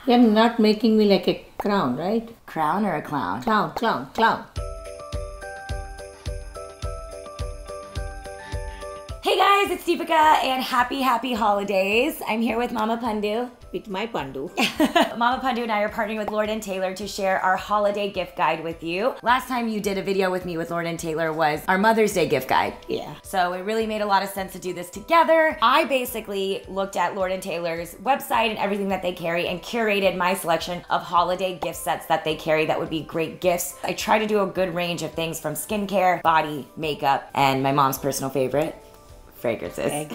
You're not making me like a crown, right? Crown or a clown? Clown, clown, clown. Hey guys, it's Deepica and happy holidays. I'm here with Mama Pandu. With my pandu. Mama Pandu and I are partnering with Lord & Taylor to share our holiday gift guide with you. Last time you did a video with me with Lord & Taylor was our Mother's Day gift guide. Yeah. So it really made a lot of sense to do this together. I basically looked at Lord & Taylor's website and everything that they carry and curated my selection of holiday gift sets that they carry that would be great gifts. I try to do a good range of things from skincare, body, makeup, and my mom's personal favorite, fragrances.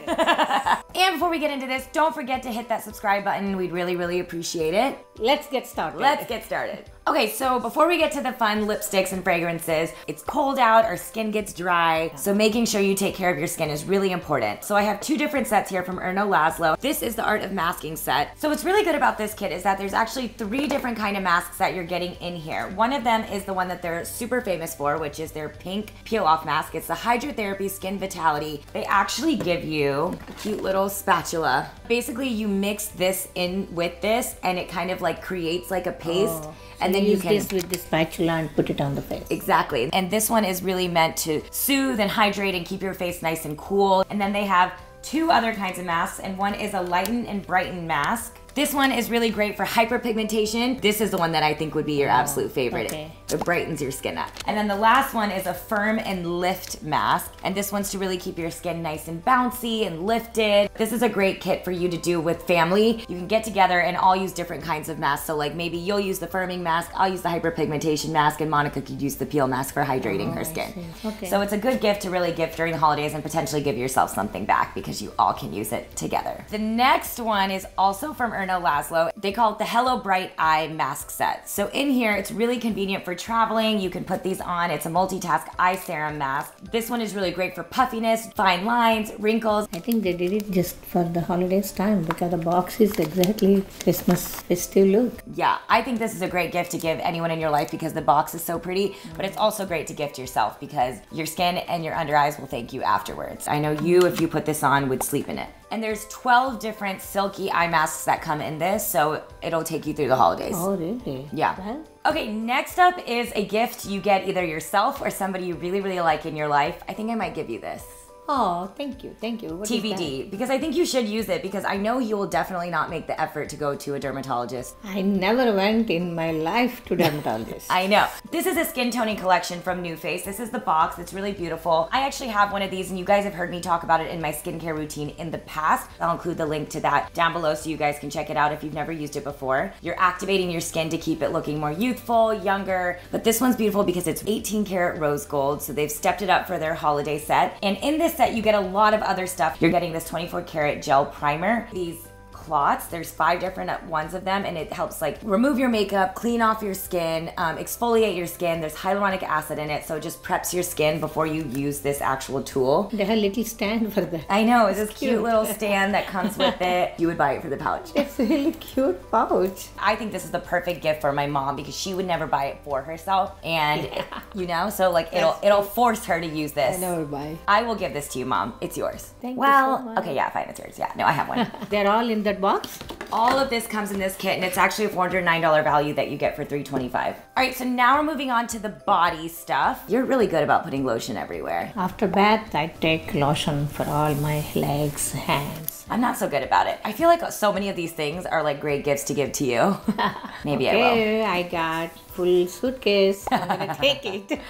And before we get into this, don't forget to hit that subscribe button. We'd really appreciate it. Let's get started. Let's get started. Okay, so before we get to the fun lipsticks and fragrances, it's cold out, our skin gets dry, so making sure you take care of your skin is really important. So I have two different sets here from ERNO LASZLO. This is the Art of Masking set. So what's really good about this kit is that there's actually 3 different kind of masks that you're getting in here. One of them is the one that they're super famous for, which is their pink peel-off mask. It's the HYDRA-THERAPY Skin Vitality. They actually give you a cute little spatula. Basically, you mix this in with this, and it kind of like creates like a paste. And then you can use this with the spatula and put it on the face. Exactly. And this one is really meant to soothe and hydrate and keep your face nice and cool. And then they have 2 other kinds of masks, and one is a lighten and brighten mask. This one is really great for hyperpigmentation. This is the one that I think would be your absolute favorite. Okay. It brightens your skin up. And then the last one is a firm and lift mask. And this one's to really keep your skin nice and bouncy and lifted. This is a great kit for you to do with family. You can get together and all use different kinds of masks. So like maybe you'll use the firming mask, I'll use the hyperpigmentation mask, and Monica could use the peel mask for hydrating her skin. Okay. So it's a good gift to really gift during the holidays and potentially give yourself something back because you all can use it together. The next one is also from ERNO LASZLO. They call it the Hello Bright Eye Mask Set. So in here, it's really convenient for traveling. You can put these on. It's a multitask eye serum mask. This one is really great for puffiness, fine lines, wrinkles. I think they did it just for the holidays time because the box is exactly Christmas festive look. Yeah, I think this is a great gift to give anyone in your life because the box is so pretty, but it's also great to gift yourself because your skin and your under eyes will thank you afterwards. I know you, if you put this on, would sleep in it. And there's 12 different silky eye masks that come in this, so it'll take you through the holidays. Oh, really? Yeah. Well, okay, next up is a gift you get either yourself or somebody you really like in your life. I think I might give you this. oh, thank you, thank you. What is TBD, because I think you should use it because I know you will definitely not make the effort to go to a dermatologist. that? I never went in my life to dermatologist. I know. This is a skin toning collection from NUFACE. This is the box. It's really beautiful. I actually have one of these and you guys have heard me talk about it in my skincare routine in the past. I'll include the link to that down below so you guys can check it out if you've never used it before. You're activating your skin to keep it looking more youthful, younger, but this one's beautiful because it's 18 karat rose gold, so they've stepped it up for their holiday set. And in this set, you get a lot of other stuff. You're getting this 24 karat gel primer, these cloths. There's 5 different ones of them, and it helps like remove your makeup, clean off your skin, exfoliate your skin. There's hyaluronic acid in it, so it just preps your skin before you use this actual tool. They have a little stand for that. I know, it's this cute little stand that comes with it. You would buy it for the pouch. It's a really cute pouch. I think this is the perfect gift for my mom because she would never buy it for herself, and you know, so like it'll force her to use this. I never buy. I will give this to you, Mom. It's yours. Thank you well, so much. Okay, yeah, fine, it's yours. Yeah, no, I have one. They're all in that box? All of this comes in this kit, and it's actually a $409 value that you get for $325. All right, so now we're moving on to the body stuff. You're really good about putting lotion everywhere. After bath, I take lotion for all my legs, hands. I'm not so good about it. I feel like so many of these things are like great gifts to give to you. Maybe I will. Okay, I got full suitcase. I'm gonna take it.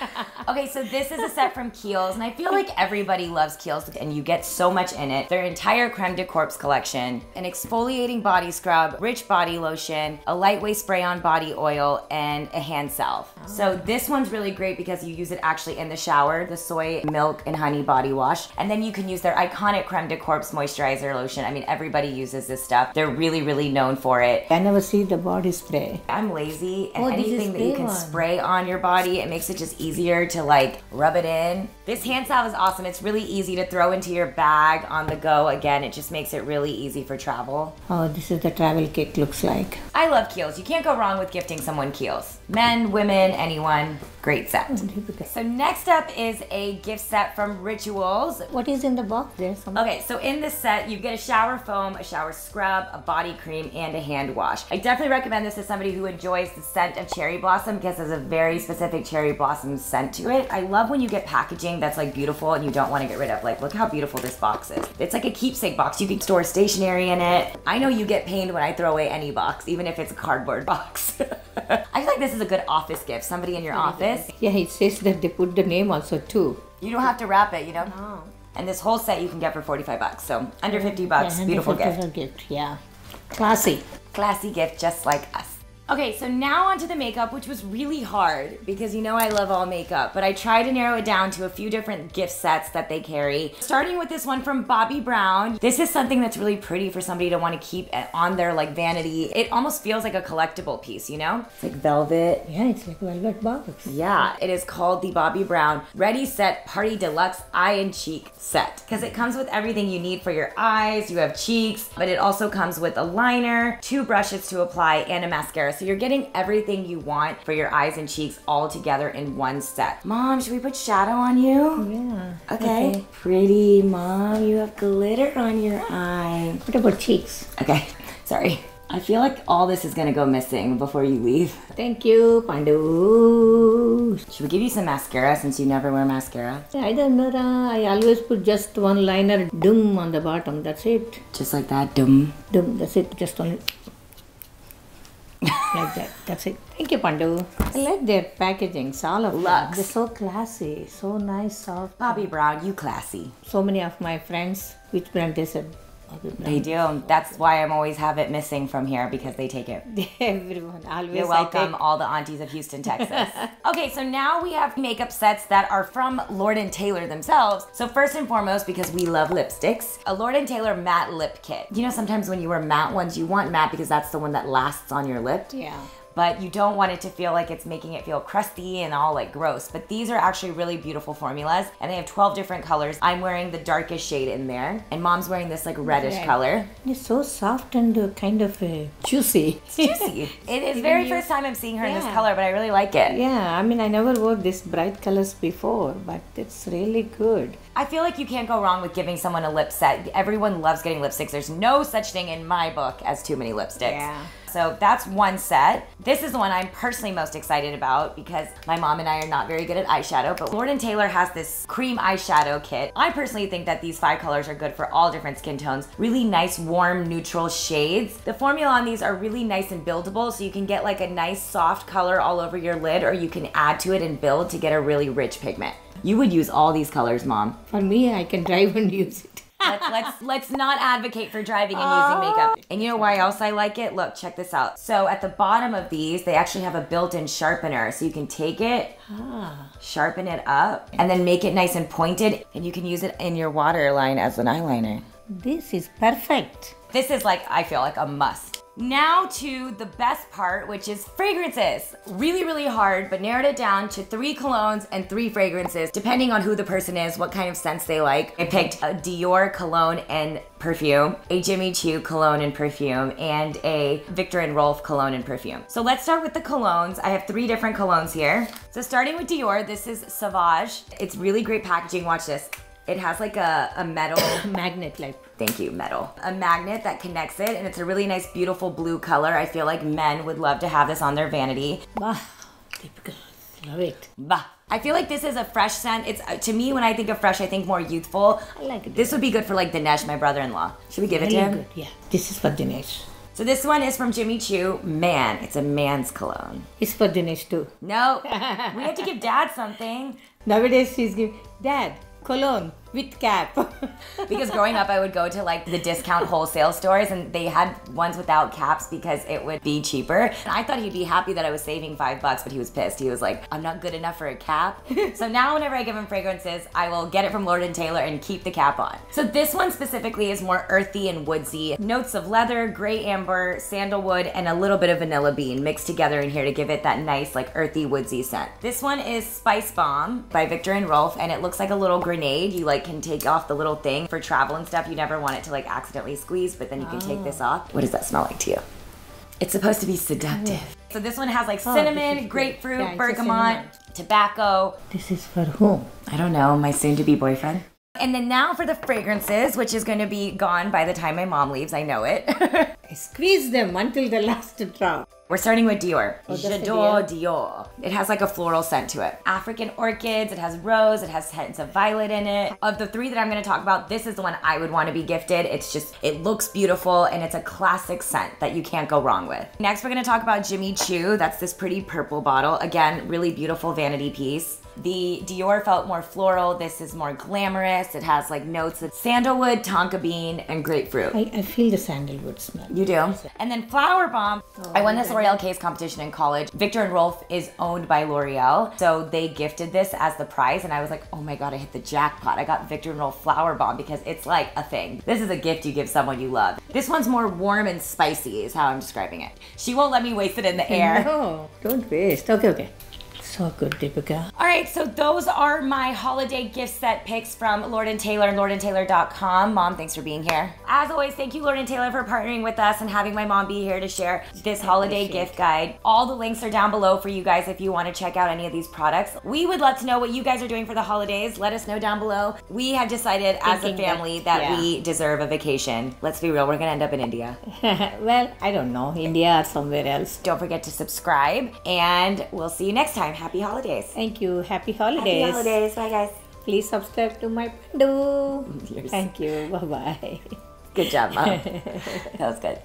Okay, so this is a set from KIEHL'S, and I feel like everybody loves KIEHL'S, and you get so much in it. Their entire Creme de Corpse collection, an exfoliating body scrub, rich body lotion, a lightweight spray-on body oil, and a hand salve. Oh. So this one's really great because you use it actually in the shower, the soy milk and honey body wash, and then you can use their iconic Creme de Corpse moisturizer lotion. I mean, everybody uses this stuff. They're really known for it. I never see the body spray. I'm lazy, and Oh, anything that you can spray on your body, it makes it just easier to like rub it in. This hand salve is awesome. It's really easy to throw into your bag on the go. Again, it just makes it really easy for travel. Oh, this is the travel kit looks like. I love KIEHL'S. You can't go wrong with gifting someone KIEHL'S. Men, women, anyone, great set. So next up is a gift set from Rituals. What is in the box there? Okay, so in this set, you get a shower foam, a shower scrub, a body cream, and a hand wash. I definitely recommend this to somebody who enjoys the scent of cherry blossom because there's a very specific cherry blossom scent to it. I love when you get packaging that's like beautiful and you don't want to get rid of. Like, look how beautiful this box is. It's like a keepsake box. You can store stationery in it. I know you get pained when I throw away any box, even if it's a cardboard box. I feel like this is a good office gift. Somebody in your office. Yeah, it says that they put the name also too. You don't have to wrap it, you know? No. And this whole set you can get for 45 bucks. So under 50 bucks, Yeah, beautiful gift. gift, yeah. Classy. Classy gift just like us. Okay, so now onto the makeup, which was really hard because you know I love all makeup, but I tried to narrow it down to a few different gift sets that they carry. Starting with this one from Bobbi Brown. This is something that's really pretty for somebody to want to keep on their like vanity. It almost feels like a collectible piece, you know? It's like velvet. Yeah, it's like velvet box. Yeah, it is called the Bobbi Brown Ready Set Party Deluxe Eye and Cheek Set because it comes with everything you need for your eyes. You have cheeks, but it also comes with a liner, 2 brushes to apply, and a mascara. So you're getting everything you want for your eyes and cheeks all together in one set. Mom, should we put shadow on you? Yeah. Okay. Pretty, Mom. You have glitter on your eye. What about cheeks? Okay. Sorry. I feel like all this is gonna go missing before you leave. Thank you, Pandu. Should we give you some mascara since you never wear mascara? I don't know. I always put just one liner, dum, on the bottom. That's it. Just like that, dum. Dum, that's it. Just only. Like that. That's it. Thank you, Pandu. I like their packaging. All of them. Luxe. They're so classy. So nice, soft. Bobbi Brown, you classy. So many of my friends, which brand they said? Bobbi Brown. They do. That's why I'm always have it missing from here because they take it. Everyone. Always. You're welcome, all the aunties of Houston, Texas. Okay, so now we have makeup sets that are from Lord & Taylor themselves. So first and foremost, because we love lipsticks, a Lord & Taylor matte lip kit. You know, sometimes when you wear matte ones, you want matte because that's the one that lasts on your lip. Yeah. But you don't want it to feel like it's making it feel crusty and all like gross. But these are actually really beautiful formulas and they have 12 different colors. I'm wearing the darkest shade in there and Mom's wearing this like reddish color. It's so soft and kind of juicy. It's juicy. It is very first time I'm seeing her in this color, but I really like it. Yeah, I mean, I never wore this bright colors before, but it's really good. I feel like you can't go wrong with giving someone a lip set. Everyone loves getting lipsticks. There's no such thing in my book as too many lipsticks. Yeah. So that's one set. This is the one I'm personally most excited about because my mom and I are not very good at eyeshadow, but Lord & Taylor has this cream eyeshadow kit. I personally think that these 5 colors are good for all different skin tones. Really nice, warm, neutral shades. The formula on these are really nice and buildable, so you can get like a nice soft color all over your lid, or you can add to it and build to get a really rich pigment. You would use all these colors, Mom. For me, I can drive and use it. Let's not advocate for driving and using makeup. And you know why else I like it? Look, check this out. So at the bottom of these, they actually have a built-in sharpener. So you can take it, sharpen it up, and then make it nice and pointed, and you can use it in your waterline as an eyeliner. This is perfect. This is like, I feel like a must. Now to the best part, which is fragrances. Really, really hard, but narrowed it down to 3 colognes and 3 fragrances, depending on who the person is, what kind of scents they like. I picked a Dior cologne and perfume, a Jimmy Choo cologne and perfume, and a Viktor and Rolf cologne and perfume. So let's start with the colognes. I have 3 different colognes here. So starting with Dior, this is Sauvage. It's really great packaging, watch this. It has like a metal magnet like. Thank you, metal. A magnet that connects it, and it's a really nice, beautiful blue color. I feel like men would love to have this on their vanity. Bah, typical. Love it. Bah. I feel like this is a fresh scent. It's to me, when I think of fresh, I think more youthful. I like it. This would be good for like Dinesh, my brother-in-law. Should we give it to him? Good. Yeah, this is for Dinesh. So this one is from Jimmy Choo. Man, it's a man's cologne. It's for Dinesh too. No, we have to give Dad something. Nowadays she's giving, Dad, cologne with cap. Because growing up, I would go to like the discount wholesale stores and they had ones without caps because it would be cheaper. And I thought he'd be happy that I was saving $5, but he was pissed. He was like, I'm not good enough for a cap. So now whenever I give him fragrances, I will get it from Lord & Taylor and keep the cap on. So this one specifically is more earthy and woodsy. Notes of leather, gray amber, sandalwood, and a little bit of vanilla bean mixed together in here to give it that nice like earthy woodsy scent. This one is Spice Bomb by Viktor and Rolf, and it looks like a little grenade. You like can take off the little thing for travel and stuff. You never want it to like accidentally squeeze, but then you can take this off. What does that smell like to you? It's supposed to be seductive. So this one has like cinnamon, grapefruit, bergamot, tobacco. This is for whom? I don't know, my soon-to-be boyfriend. And then now for the fragrances, which is going to be gone by the time my mom leaves. I know it. I squeeze them until the last drop. We're starting with Dior. Oh, J'adore Dior. It has like a floral scent to it. African orchids, it has rose, it has hints of violet in it. Of the three that I'm gonna talk about, this is the one I would wanna be gifted. It's just, it looks beautiful and it's a classic scent that you can't go wrong with. Next, we're gonna talk about Jimmy Choo. That's this pretty purple bottle. Again, really beautiful vanity piece. The Dior felt more floral. This is more glamorous. It has like notes of sandalwood, tonka bean, and grapefruit. I feel the sandalwood smell. You do? And then Flower Bomb. I won this L'Oreal case competition in college. Victor and Rolf is owned by L'Oreal. So they gifted this as the prize. And I was like, oh my God, I hit the jackpot. I got Victor and Rolf Flower Bomb because it's like a thing. This is a gift you give someone you love. This one's more warm and spicy is how I'm describing it. She won't let me waste it in the air. No, don't waste. Okay. So good, Deepica. All right, so those are my holiday gift set picks from Lord & Taylor and lordandtaylor.com. Mom, thanks for being here. As always, thank you, Lord & Taylor, for partnering with us and having my mom be here to share this holiday gift guide. All the links are down below for you guys if you want to check out any of these products. We would love to know what you guys are doing for the holidays. Let us know down below. We have decided as a family that we deserve a vacation. Let's be real, we're gonna end up in India. Well, I don't know, India or somewhere else. Don't forget to subscribe, and we'll see you next time. Happy holidays. Thank you. Happy holidays. Happy holidays. Bye, guys. Please subscribe to my Pandu. Thank you. Bye-bye. Good job, Mom. That was good.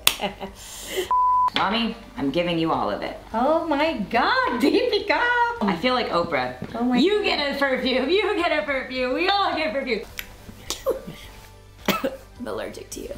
Mommy, I'm giving you all of it. Oh my God, Deepica! I feel like Oprah. Oh my You get a perfume. You get a perfume. We all get perfume. I'm allergic to you.